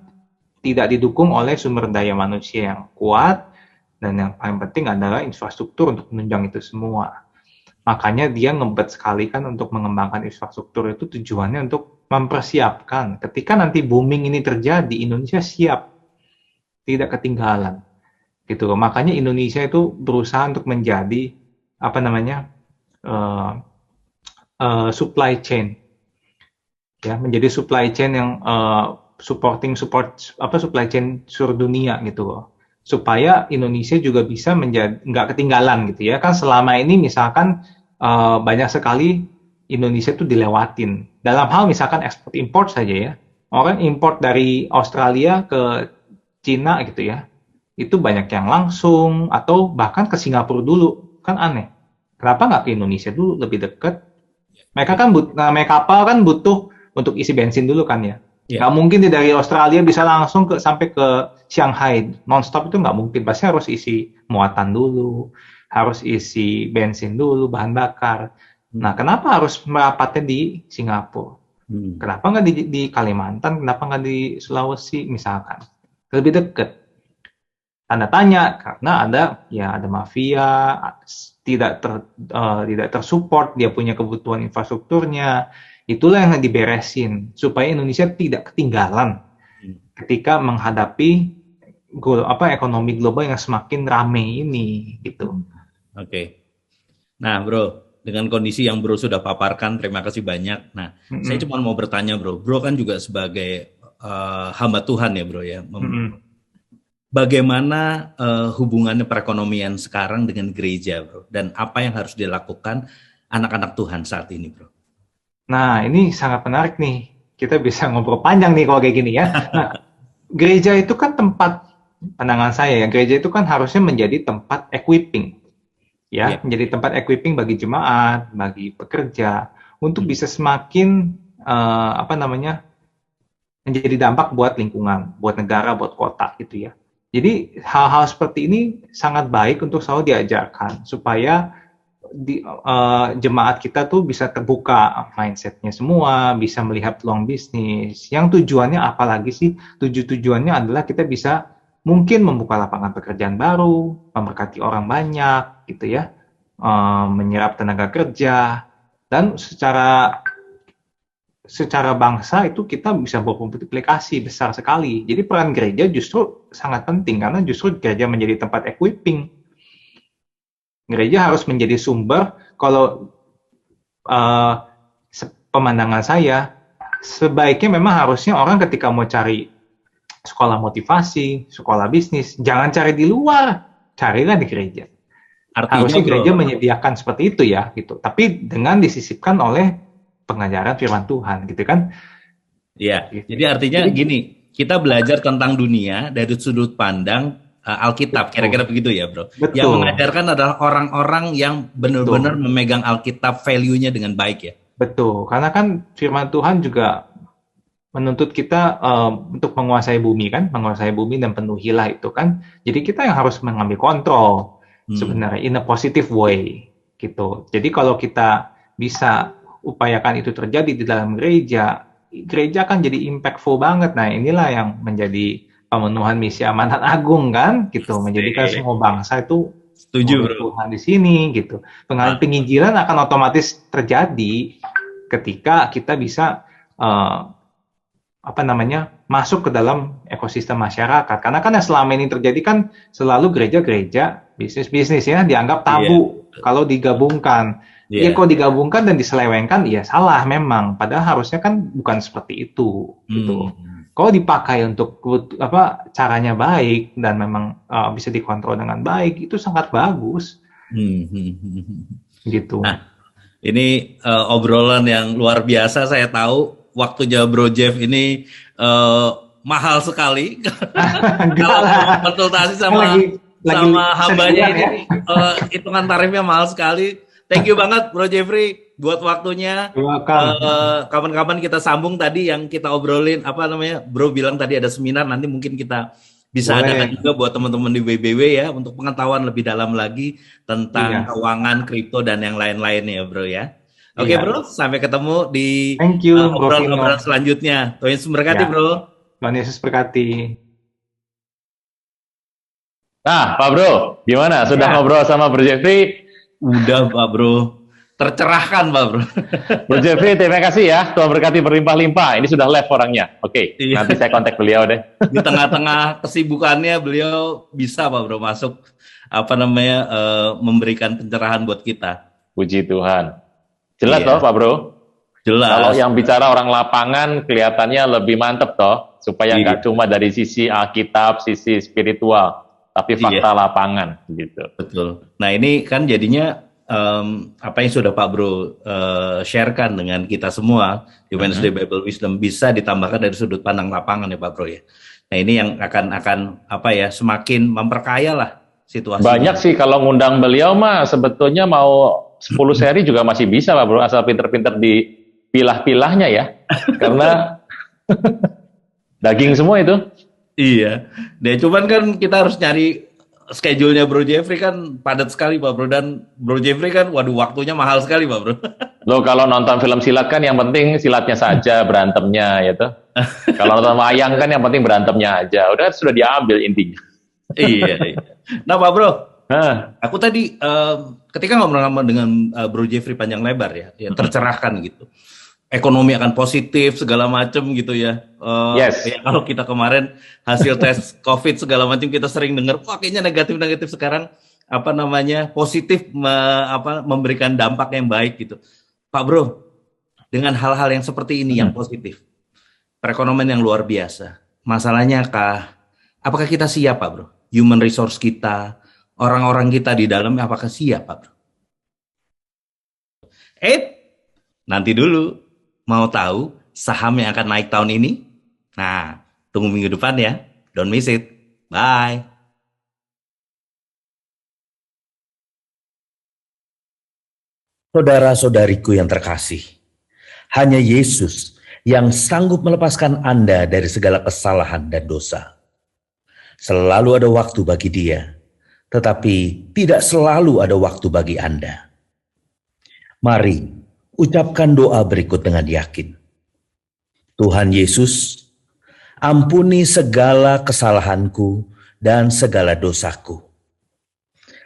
tidak didukung oleh sumber daya manusia yang kuat, dan yang paling penting adalah infrastruktur untuk menunjang itu semua. Makanya dia ngebet sekali kan untuk mengembangkan infrastruktur itu tujuannya untuk mempersiapkan. Ketika nanti booming ini terjadi, Indonesia siap, tidak ketinggalan. Gitu. Makanya Indonesia itu berusaha untuk menjadi supply chain, ya, menjadi supply chain yang support supply chain seluruh dunia gitu loh, supaya Indonesia juga bisa menjadi nggak ketinggalan gitu ya. Kan selama ini misalkan banyak sekali Indonesia itu dilewatin dalam hal misalkan ekspor impor saja ya. Orang import dari Australia ke Cina gitu ya, itu banyak yang langsung atau bahkan ke Singapura dulu, kan aneh. Kenapa nggak ke Indonesia dulu, lebih dekat? Mereka kan namanya kapal kan butuh untuk isi bensin dulu kan ya. Nggak mungkin dari Australia bisa langsung sampai ke Shanghai nonstop, itu nggak mungkin. Pasti harus isi muatan dulu, harus isi bensin dulu, bahan bakar. Nah, kenapa harus merapatnya di Singapura? Kenapa nggak di Kalimantan? Kenapa nggak di Sulawesi misalkan? Lebih dekat. Tanda tanya, karena ada mafia, tidak tersupport, dia punya kebutuhan infrastrukturnya. Itulah yang diberesin supaya Indonesia tidak ketinggalan ketika menghadapi ekonomi global yang semakin rame ini gitu.
Oke. Nah, Bro, dengan kondisi yang Bro sudah paparkan, terima kasih banyak. Nah, saya cuma mau bertanya, Bro. Bro kan juga sebagai hamba Tuhan ya, Bro ya. Bagaimana hubungannya perekonomian sekarang dengan gereja, Bro? Dan apa yang harus dilakukan anak-anak Tuhan saat ini, Bro?
Nah, ini sangat menarik nih. Kita bisa ngobrol panjang nih kalau kayak gini ya. Nah, gereja itu kan tempat, pandangan saya ya, gereja itu kan harusnya menjadi tempat equipping. Ya, menjadi tempat equipping bagi jemaat, bagi pekerja, untuk bisa semakin, menjadi dampak buat lingkungan, buat negara, buat kota gitu ya. Jadi hal-hal seperti ini sangat baik untuk selalu diajarkan supaya jemaat kita tuh bisa terbuka mindsetnya semua, bisa melihat peluang bisnis. Yang tujuannya apalagi sih? Tujuannya adalah kita bisa mungkin membuka lapangan pekerjaan baru, memberkati orang banyak, gitu ya, menyerap tenaga kerja, dan secara bangsa itu kita bisa berkomplikasi besar sekali. Jadi peran gereja justru sangat penting karena justru gereja menjadi tempat equipping. Gereja harus menjadi sumber, kalau pemandangan saya, sebaiknya memang harusnya orang ketika mau cari sekolah motivasi, sekolah bisnis, jangan cari di luar, carilah di gereja. Harusnya gereja menyediakan seperti itu ya, gitu. Tapi dengan disisipkan oleh pengajaran firman Tuhan, gitu kan?
Iya. Jadi artinya gini, kita belajar tentang dunia dari sudut pandang Alkitab, kira-kira begitu ya, Bro. Betul. Yang mengajarkan adalah orang-orang yang benar-benar memegang Alkitab, value-nya dengan baik ya.
Betul, karena kan firman Tuhan juga menuntut kita untuk menguasai bumi kan, menguasai bumi dan penuhilah itu kan. Jadi kita yang harus mengambil kontrol sebenarnya in a positive way gitu. Jadi kalau kita bisa upayakan itu terjadi di dalam gereja, gereja akan jadi impactful banget. Nah, inilah yang menjadi pemenuhan misi amanat agung kan, gitu, menjadikan semua bangsa itu
Setuju,
oleh
bro.
Tuhan di sini gitu. Penginjilan akan otomatis terjadi ketika kita bisa masuk ke dalam ekosistem masyarakat. Karena kan yang selama ini terjadi kan selalu gereja-gereja, bisnis-bisnis ya dianggap tabu kalau digabungkan. Ya kalau digabungkan dan diselewengkan, ya salah memang. Padahal harusnya kan bukan seperti itu gitu. Kalau dipakai untuk caranya baik dan memang bisa dikontrol dengan baik, itu sangat bagus. Gitu.
Nah, ini obrolan yang luar biasa. Saya tahu waktunya Bro Jeff ini mahal sekali. Kalau konsultasi sama hambanya ini, hitungan tarifnya mahal sekali. Thank you banget Bro Jeffrey buat waktunya. Kapan-kapan kita sambung tadi yang kita obrolin Bro bilang tadi ada seminar, nanti mungkin kita bisa adakan juga buat teman-teman di WBW ya untuk pengetahuan lebih dalam lagi tentang keuangan, kripto dan yang lain-lainnya Bro ya. Oke Bro, sampai ketemu di obrolan selanjutnya. Tuhan Yesus berkati Bro.
Tuhan Yesus berkati.
Nah Pak Bro, gimana? Sudah ngobrol sama Bro Jeffrey?
Udah Pak Bro, tercerahkan Pak Bro.
Bro Jeffrey, terima kasih ya. Tuhan berkati berlimpah-limpah. Ini sudah live orangnya. Oke, nanti saya kontak beliau deh.
Di tengah-tengah kesibukannya beliau bisa Pak Bro masuk memberikan pencerahan buat kita.
Puji Tuhan. Jelas toh Pak Bro?
Jelas.
Kalau yang bicara orang lapangan kelihatannya lebih mantep toh, supaya nggak cuma dari sisi Alkitab, sisi spiritual, tapi fakta lapangan gitu.
Betul. Nah ini kan jadinya apa yang sudah Pak Bro sharekan dengan kita semua di Wednesday Bible Wisdom bisa ditambahkan dari sudut pandang lapangan ya Pak Bro ya. Nah ini yang akan semakin memperkaya lah situasi.
Banyak sih kalau ngundang beliau mah sebetulnya mau 10 seri juga masih bisa Pak Bro, asal pinter-pinter dipilah-pilahnya ya. Karena daging semua itu.
Iya. Nah, cuman kan kita harus nyari schedule-nya Bro Jeffrey kan padat sekali Pak Bro, dan Bro Jeffrey kan waduh waktunya mahal sekali Pak Bro.
Loh kalau nonton film silat kan yang penting silatnya saja, berantemnya gitu. Kalau nonton wayang kan yang penting berantemnya aja. Udah sudah diambil intinya.
Iya. Nah Pak Bro, aku tadi ketika ngobrol dengan Bro Jeffrey panjang lebar ya tercerahkan gitu. Ekonomi akan positif segala macam gitu ya. Ya kalau kita kemarin hasil tes COVID segala macam kita sering dengar, wah kayaknya negatif sekarang positif memberikan dampak yang baik gitu. Pak Bro, dengan hal-hal yang seperti ini yang positif, perekonomian yang luar biasa, masalahnya apakah kita siap Pak Bro? Human resource kita, orang-orang kita di dalam apakah siap Pak Bro? Nanti dulu. Mau tahu saham yang akan naik tahun ini? Nah, tunggu minggu depan ya. Don't miss it. Bye. Saudara-saudariku yang terkasih, hanya Yesus yang sanggup melepaskan Anda dari segala kesalahan dan dosa. Selalu ada waktu bagi Dia, tetapi tidak selalu ada waktu bagi Anda. Mari, ucapkan doa berikut dengan yakin. Tuhan Yesus, ampuni segala kesalahanku dan segala dosaku.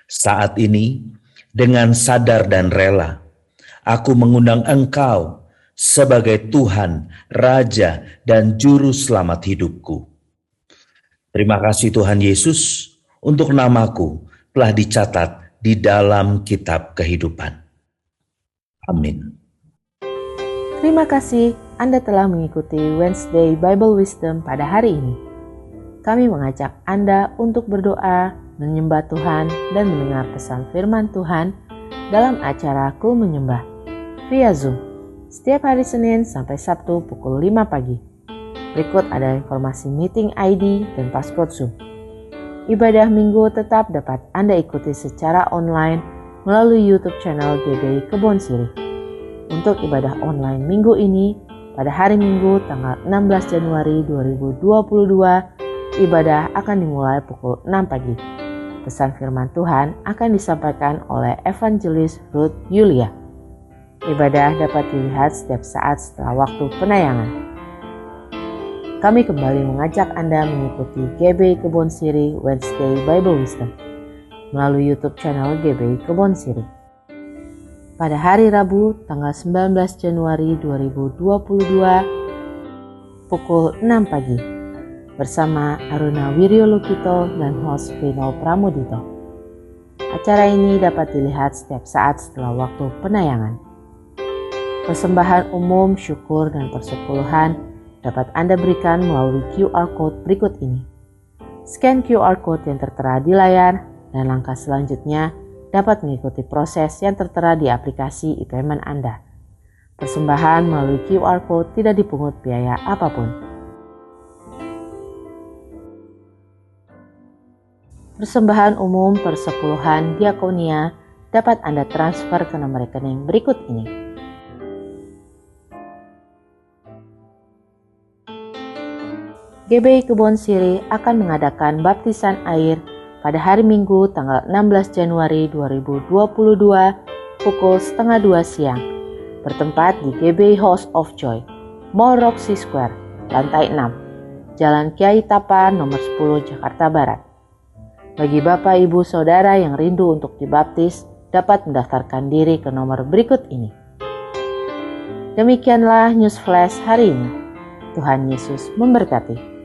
Saat ini, dengan sadar dan rela, aku mengundang Engkau sebagai Tuhan, Raja, dan Juru Selamat hidupku. Terima kasih Tuhan Yesus untuk namaku telah dicatat di dalam kitab kehidupan. Amin.
Terima kasih Anda telah mengikuti Wednesday Bible Wisdom pada hari ini. Kami mengajak Anda untuk berdoa, menyembah Tuhan, dan mendengar pesan firman Tuhan dalam acara Kul Menyembah via Zoom setiap hari Senin sampai Sabtu pukul 5 pagi. Berikut ada informasi meeting ID dan passcode Zoom. Ibadah minggu tetap dapat Anda ikuti secara online melalui YouTube channel GBI Kebon Sirih. Untuk ibadah online minggu ini, pada hari Minggu tanggal 16 Januari 2022, ibadah akan dimulai pukul 6 pagi. Pesan firman Tuhan akan disampaikan oleh Evangelis Ruth Yulia. Ibadah dapat dilihat setiap saat setelah waktu penayangan. Kami kembali mengajak Anda mengikuti GBI Kebon Sirih Wednesday Bible Wisdom. melalui YouTube channel GBI Kebon Sirih. Pada hari Rabu, tanggal 19 Januari 2022, pukul 6 pagi, bersama Aruna Wiryolukito dan host Vino Pramudito. Acara ini dapat dilihat setiap saat setelah waktu penayangan. Persembahan umum, syukur, dan persepuluhan dapat Anda berikan melalui QR Code berikut ini. Scan QR Code yang tertera di layar, dan langkah selanjutnya dapat mengikuti proses yang tertera di aplikasi e-payment Anda. Persembahan melalui QR Code tidak dipungut biaya apapun. Persembahan umum persepuluhan diakonia dapat Anda transfer ke nomor rekening berikut ini. GBI Kebon Sirih akan mengadakan baptisan air pada hari Minggu tanggal 16 Januari 2022 pukul 1:30 siang, bertempat di GBI House of Joy, Mall Roxy Square, lantai 6, Jalan Kiai Tapa nomor 10 Jakarta Barat. Bagi Bapak, Ibu, Saudara yang rindu untuk dibaptis, dapat mendaftarkan diri ke nomor berikut ini. Demikianlah News Flash hari ini. Tuhan Yesus memberkati.